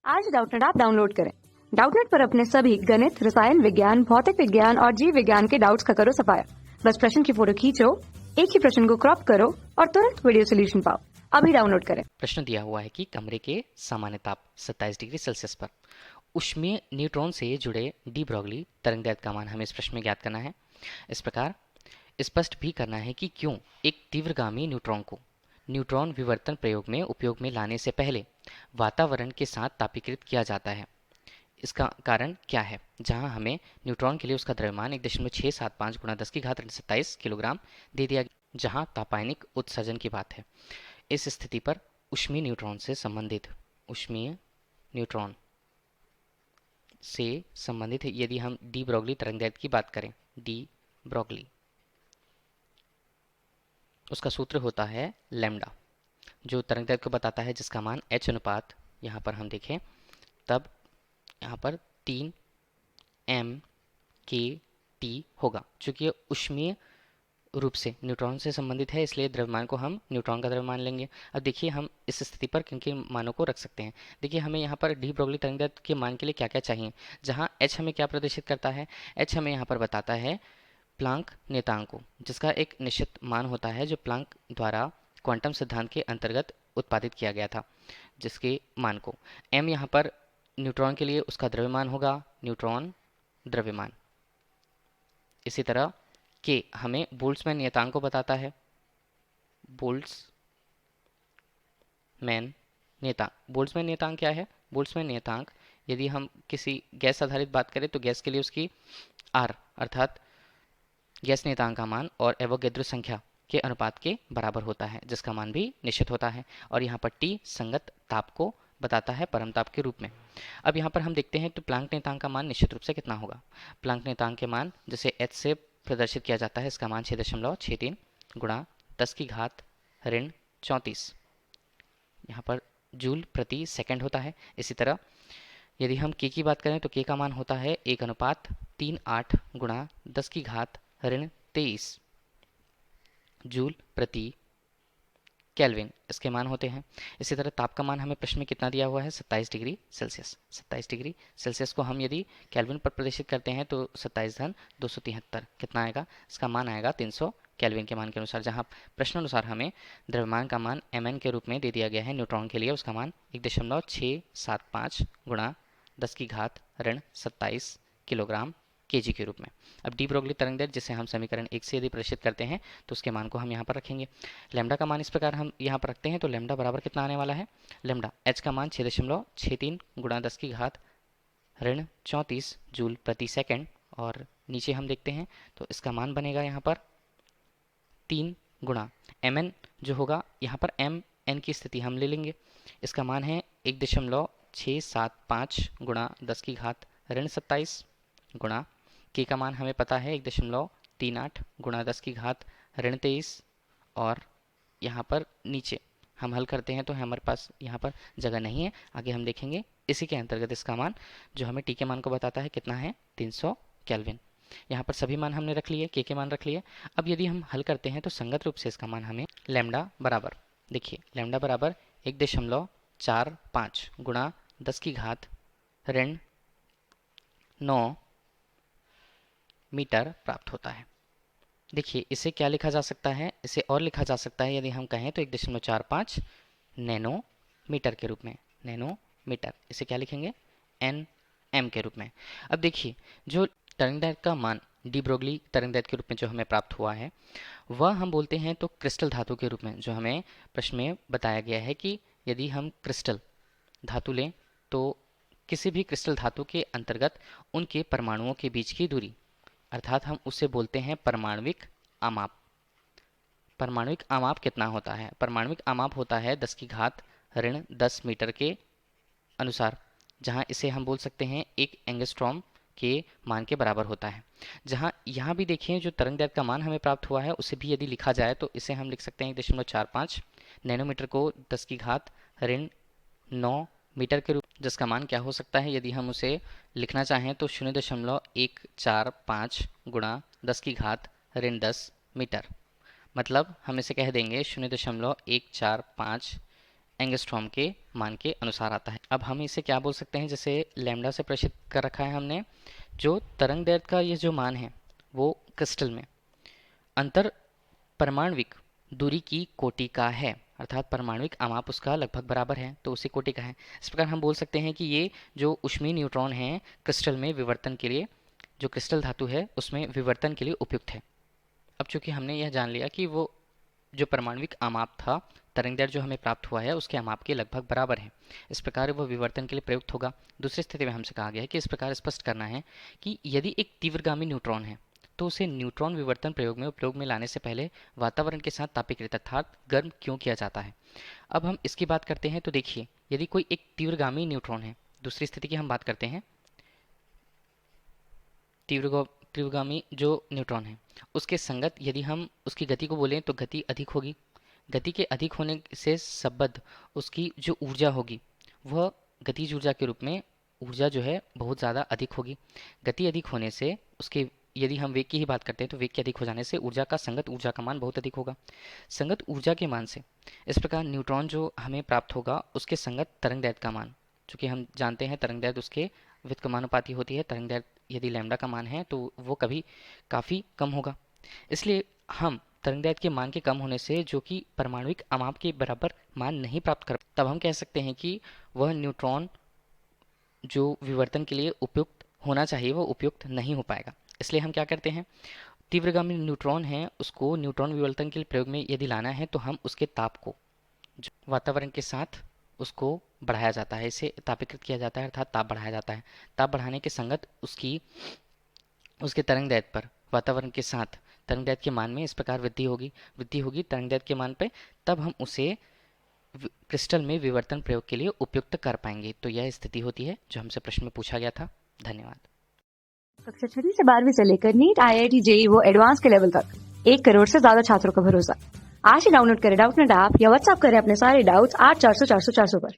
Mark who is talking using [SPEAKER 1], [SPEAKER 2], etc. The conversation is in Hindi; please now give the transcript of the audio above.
[SPEAKER 1] आज डाउटनेट ऐप डाउनलोड करें। डाउटनेट पर अपने सभी गणित, रसायन विज्ञान, भौतिक विज्ञान और जीव विज्ञान के डाउट्स का करो सफाया। बस प्रश्न की फोटो खींचो, एक ही प्रश्न को क्रॉप करो और तुरंत वीडियो सोल्यूशन पाओ। अभी डाउनलोड करें।
[SPEAKER 2] प्रश्न दिया हुआ है कि कमरे के सामान्य ताप 27 डिग्री सेल्सियस पर ऊष्मीय न्यूट्रॉन से जुड़े डी ब्रोगली तरंगदैर्घ्य का मान हमें इस प्रश्न में ज्ञात करना है। इस प्रकार स्पष्ट भी करना है कि क्यों एक तीव्रगामी न्यूट्रॉन को न्यूट्रॉन विवर्तन प्रयोग में उपयोग में लाने से पहले वातावरण के साथ तापीकृत किया जाता है। इसका कारण क्या है? जहां हमें न्यूट्रॉन के लिए उसका द्रव्यमान 1.675 गुणा 10 की घात 27 किलोग्राम दे दिया गया, जहां तापायनिक उत्सर्जन की बात है। इस स्थिति पर ऊष्मीय न्यूट्रॉन से संबंधित यदि हम डी ब्रोगली तरंगदैर्घ्य की बात करें, डी ब्रोगली, उसका सूत्र होता है लैम्डा, जो तरंगदैर्घ्य को बताता है, जिसका मान h अनुपात यहाँ पर हम देखें तब यहाँ पर 3 m k t होगा। चूंकि ये ऊष्मीय रूप से न्यूट्रॉन से संबंधित है, इसलिए द्रव्यमान को हम न्यूट्रॉन का द्रव्यमान लेंगे। अब देखिए हम इस स्थिति पर किन किन मानों को रख सकते हैं। देखिए हमें यहाँ पर डी ब्रोगली तरंगदैर्घ्य के मान के लिए क्या क्या चाहिए। जहाँ h हमें क्या प्रदर्शित करता है, h हमें यहाँ पर बताता है प्लांक नियतांक को, जिसका एक निश्चित मान होता है जो प्लांक द्वारा क्वांटम सिद्धांत के अंतर्गत उत्पादित किया गया था, जिसके मान को m यहाँ पर न्यूट्रॉन के लिए उसका द्रव्यमान होगा, न्यूट्रॉन द्रव्यमान। इसी तरह के हमें बोल्ट्जमैन नियतांक को बताता है, बोल्ट्जमैन नियतांक क्या है? बोल्ट्जमैन नियतांक यदि हम किसी गैस आधारित बात करें तो गैस के लिए उसकी आर अर्थात गैस नियतांक का मान और एवोगैड्रो संख्या के अनुपात के बराबर होता है, जिसका मान भी निश्चित होता है। और यहाँ पर टी संगत ताप को बताता है परम ताप के रूप में। अब यहाँ पर हम देखते हैं तो प्लांक नियतांक का मान निश्चित रूप से कितना होगा। प्लांक नियतांक के मान जैसे h से प्रदर्शित किया जाता है, इसका मान 6.63 गुणा 10 की घात ऋण 34 यहाँ पर जूल प्रति सेकंड होता है। इसी तरह यदि हम के की बात करें तो के का मान होता है 1:38 गुणा 10 की घात ऋण 23 जूल प्रति केल्विन इसके मान होते हैं। इसी तरह ताप का मान हमें प्रश्न में कितना दिया हुआ है, 27 डिग्री सेल्सियस। 27 डिग्री सेल्सियस को हम यदि केल्विन पर प्रदर्शित करते हैं तो 27-273 कितना आएगा, इसका मान आएगा 300 केल्विन के मान के अनुसार। जहां प्रश्न अनुसार हमें द्रव्यमान का मान mn के रूप में दे दिया गया है, न्यूट्रॉन के लिए उसका मान 1.675 गुणा 10 की घात ऋण 27 किलोग्राम केजी के रूप में। अब डी ब्रोगली तरंगदैर्घ्य जिसे हम समीकरण 1 से यदि प्रदर्शित करते हैं तो उसके मान को हम यहाँ पर रखेंगे। लैम्डा का मान इस प्रकार हम यहाँ पर रखते हैं तो लैम्डा बराबर कितना आने वाला है, लैम्डा h का मान 6.63 गुणा 10 की घात ऋण 34 जूल प्रति सेकंड, और नीचे हम देखते हैं तो इसका मान बनेगा यहाँ पर 3 गुणा mn जो होगा, यहाँ पर mn की स्थिति हम ले लेंगे, इसका मान है 1.675 गुणा 10 की घात ऋण 27 गुणा के का मान हमें पता है 1.38 गुणा 10 की घात ऋण 23, और यहाँ पर नीचे हम हल करते हैं तो हमारे पास यहाँ पर जगह नहीं है, आगे हम देखेंगे। इसी के अंतर्गत इसका मान जो हमें टी के मान को बताता है कितना है, 300 केल्विन। यहाँ पर सभी मान हमने रख लिए, के मान रख लिए। अब यदि हम हल करते हैं तो संगत रूप से इसका मान हमें लैम्डा बराबर, देखिए लैम्डा बराबर 1.45 गुणा 10 की घात ऋण 9 मीटर प्राप्त होता है। देखिए इसे क्या लिखा जा सकता है, इसे और लिखा जा सकता है यदि हम कहें तो 1.45 नैनो मीटर के रूप में, नैनो मीटर, इसे क्या लिखेंगे, एन एम के रूप में। अब देखिए जो तरंगदैर्घ्य का मान डी ब्रोगली तरंगदैर्घ्य के रूप में जो हमें प्राप्त हुआ है वह हम बोलते हैं तो क्रिस्टल धातु के रूप में, जो हमें प्रश्न में बताया गया है कि यदि हम क्रिस्टल धातु लें तो किसी भी क्रिस्टल धातु के अंतर्गत उनके परमाणुओं के बीच की दूरी अर्थात हम उसे बोलते हैं परमाणविक आमाप। परमाणविक आमाप कितना होता है, परमाणविक आमाप होता है 10 की घात ऋण 10 मीटर के अनुसार, जहां इसे हम बोल सकते हैं 1 एंगस्ट्रॉम के मान के बराबर होता है। जहां यहाँ भी देखिए जो तरंगदैर्घ्य का मान हमें प्राप्त हुआ है उसे भी यदि लिखा जाए तो इसे हम लिख सकते हैं 1.45 नैनोमीटर को 10 की घात ऋण 9 मीटर के रूप, जिसका मान क्या हो सकता है, यदि हम उसे लिखना चाहें तो 0.145 गुणा 10 की घात ऋण 10 मीटर, मतलब हम इसे कह देंगे 0.145 एंगस्ट्रॉम के मान के अनुसार आता है। अब हम इसे क्या बोल सकते हैं, जैसे लैम्डा से परिचित कर रखा है हमने, जो तरंग दैर्घ्य का ये जो मान है वो क्रिस्टल में अंतर परमाणविक दूरी की कोटि का है, अर्थात परमाणविक आमाप उसका लगभग बराबर है तो उसी कोटि का है। इस प्रकार हम बोल सकते हैं कि ये जो ऊष्मीय न्यूट्रॉन है क्रिस्टल में विवर्तन के लिए, जो क्रिस्टल धातु है उसमें विवर्तन के लिए उपयुक्त है। अब चूंकि हमने यह जान लिया कि वो जो परमाणविक आमाप था तरंगदैर्घ्य जो हमें प्राप्त हुआ है उसके आमाप के लगभग बराबर है, इस प्रकार वह विवर्तन के लिए प्रयुक्त होगा। दूसरी स्थिति में हमसे कहा गया है कि इस प्रकार स्पष्ट करना है कि यदि एक तीव्रगामी न्यूट्रॉन है तो उसे न्यूट्रॉन विवर्तन प्रयोग में लाने से पहले वातावरण के साथ तापीकृत अर्थात गर्म क्यों किया जाता है। अब हम इसकी बात करते हैं तो देखिए, यदि कोई एक तीव्रगामी न्यूट्रॉन है, दूसरी स्थिति की हम बात करते हैं, तीव्रगामी जो न्यूट्रॉन है उसके संगत यदि हम उसकी गति को बोलें तो गति अधिक होगी। गति के अधिक होने से संबद्ध उसकी जो ऊर्जा होगी वह गतिज ऊर्जा के रूप में ऊर्जा जो है बहुत ज़्यादा अधिक होगी। गति अधिक होने से उसके, यदि हम वेग की ही बात करते हैं तो वेग के अधिक हो जाने से ऊर्जा का संगत ऊर्जा का मान बहुत अधिक होगा। संगत ऊर्जा के मान से इस प्रकार न्यूट्रॉन जो हमें प्राप्त होगा उसके संगत तरंगदैर्घ्य का मान, चूँकि हम जानते हैं तरंगदैर्घ्य उसके व्युत्क्रमानुपाती होती है, तरंगदैर्घ्य यदि लैम्डा का मान है तो वो कभी काफ़ी कम होगा। इसलिए हम तरंगदैर्घ्य के मान के कम होने से जो कि परमाणुविक आमाप के बराबर मान नहीं प्राप्त कर, तब हम कह सकते हैं कि वह न्यूट्रॉन जो विवर्तन के लिए उपयुक्त होना चाहिए वो उपयुक्त नहीं हो पाएगा। इसलिए हम क्या करते हैं, तीव्रगामी न्यूट्रॉन है उसको न्यूट्रॉन विवर्तन के लिए प्रयोग में यदि लाना है तो हम उसके ताप को जो वातावरण के साथ उसको बढ़ाया जाता है, इसे तापीकृत किया जाता है अर्थात ताप बढ़ाया जाता है। ताप बढ़ाने के संगत उसके तरंगदैर्घ्य पर वातावरण के साथ तरंगदैर्घ्य के मान में इस प्रकार वृद्धि होगी तरंगदैर्घ्य के मान पे, तब हम उसे क्रिस्टल में विवर्तन प्रयोग के लिए उपयुक्त कर पाएंगे। तो यह स्थिति होती है जो हमसे प्रश्न में पूछा गया था। धन्यवाद।
[SPEAKER 1] कक्षा 6 से 12वीं से लेकर नीट, IIT, JEE वो एडवांस के लेवल तक 1 करोड़ से ज्यादा छात्रों का भरोसा। आज ही डाउनलोड करें डाउटनेट ऐप या व्हाट्सएप करें अपने सारे डाउट्स 8400 400 400 पर।